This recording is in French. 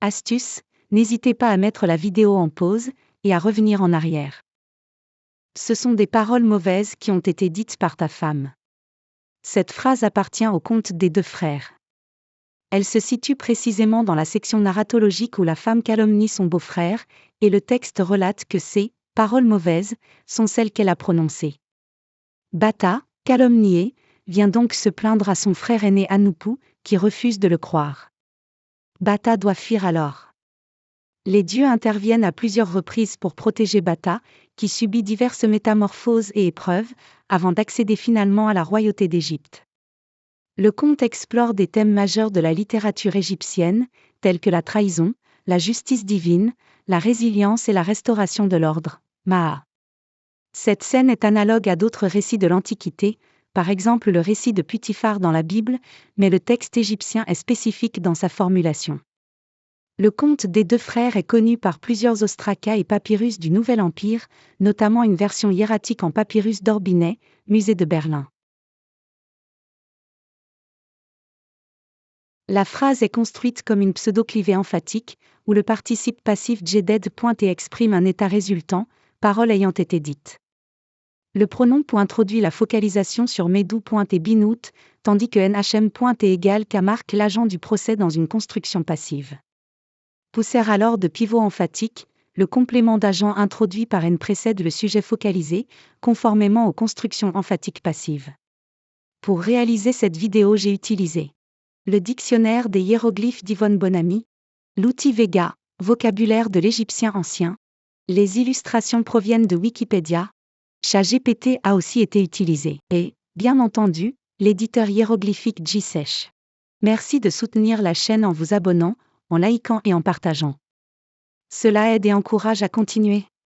Astuce, n'hésitez pas à mettre la vidéo en pause et à revenir en arrière. Ce sont des paroles mauvaises qui ont été dites par ta femme. Cette phrase appartient au conte des deux frères. Elle se situe précisément dans la section narratologique où la femme calomnie son beau-frère, et le texte relate que ces paroles mauvaises sont celles qu'elle a prononcées. Bata, calomnié, vient donc se plaindre à son frère aîné Anupu, qui refuse de le croire. Bata doit fuir alors. Les dieux interviennent à plusieurs reprises pour protéger Bata, qui subit diverses métamorphoses et épreuves, avant d'accéder finalement à la royauté d'Égypte. Le conte explore des thèmes majeurs de la littérature égyptienne, tels que la trahison, la justice divine, la résilience et la restauration de l'ordre, Ma'a. Cette scène est analogue à d'autres récits de l'Antiquité, par exemple le récit de Putiphar dans la Bible, mais le texte égyptien est spécifique dans sa formulation. Le conte des deux frères est connu par plusieurs ostracas et papyrus du Nouvel Empire, notamment une version hiératique en papyrus d'Orbinet, musée de Berlin. La phrase est construite comme une pseudo-clivée emphatique, où le participe passif jeded pointe et exprime un état résultant, parole ayant été dite. Le pronom introduit la focalisation sur Medou et Binout, tandis que NHM est égal qu'à marque l'agent du procès dans une construction passive. Pousser alors de pivot emphatique, le complément d'agent introduit par N précède le sujet focalisé, conformément aux constructions emphatiques passives. Pour réaliser cette vidéo, j'ai utilisé le dictionnaire des hiéroglyphes d'Yvonne Bonamy, l'outil Vega, vocabulaire de l'égyptien ancien. Les illustrations proviennent de Wikipédia. ChatGPT a aussi été utilisé. Et, bien entendu, l'éditeur hiéroglyphique Gsesh. Merci de soutenir la chaîne en vous abonnant, en likant et en partageant. Cela aide et encourage à continuer.